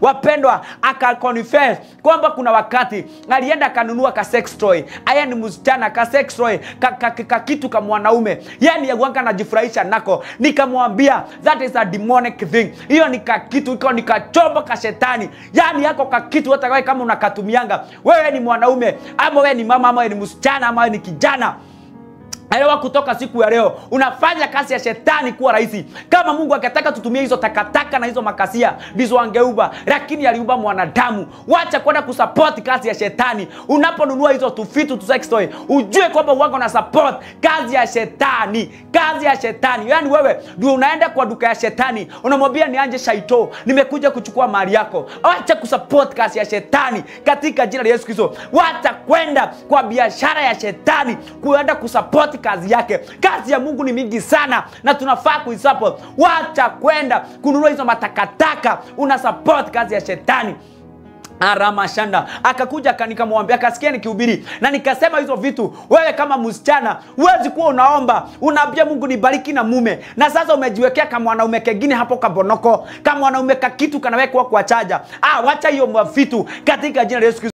Wapendwa, akaconfess kwamba kuna wakati alienda kanunua ka sex toy. Aya ni msichana ka sex toy, ka kitu kama mwanaume. Yani yawanga anajifurahisha nako. Nikamwambia that is a demonic thing. Hiyo ni ka kitu, iko ni kachombo ka shetani. Yani yako ka kitu hata wewe kama unakatumianga. Wewe ni mwanaume, ama wewe ni mama, ama wewe ni msichana, ama wewe ni kijana. Elewa kutoka siku ya leo, unafanya kazi ya shetani kuwa rahisi. Kama Mungu akataka tutumie hizo takataka na hizo makasia, ndizo angeuba, lakini aliumba mwanadamu. Wacha kwenda kusupport kazi ya shetani. Unaponunua hizo tufitu tu sex toy, ujue kwamba uwako na support kazi ya shetani. Kazi ya shetani. Yani wewe ndio unaenda kwa duka ya shetani, unamwambia nianje shaito, nimekuja kuchukua mali yako. Wacha kusupport kazi ya shetani katika jina la Yesu Kristo. Wacha kwenda kwa biashara ya shetani, kuenda kusupport kazi yake. Kazi ya Mungu ni mingi sana na tunafaa kuisupport. Wacha kwenda kununua hizo matakataka, una support kazi ya shetani. Aramashanda akakuja nikamwambia, akasikia nikihubiri na nikasema hizo vitu. Wewe kama msichana huwezi kuwa unaomba unaambia Mungu nibariki na mume, na sasa umejiwekea kama mwanaume kengine hapo kabonoko, kama mwanaume ka kitu kanawekwa kwa chaja. Wacha hiyo vitu katika jina la Yesu Kristo.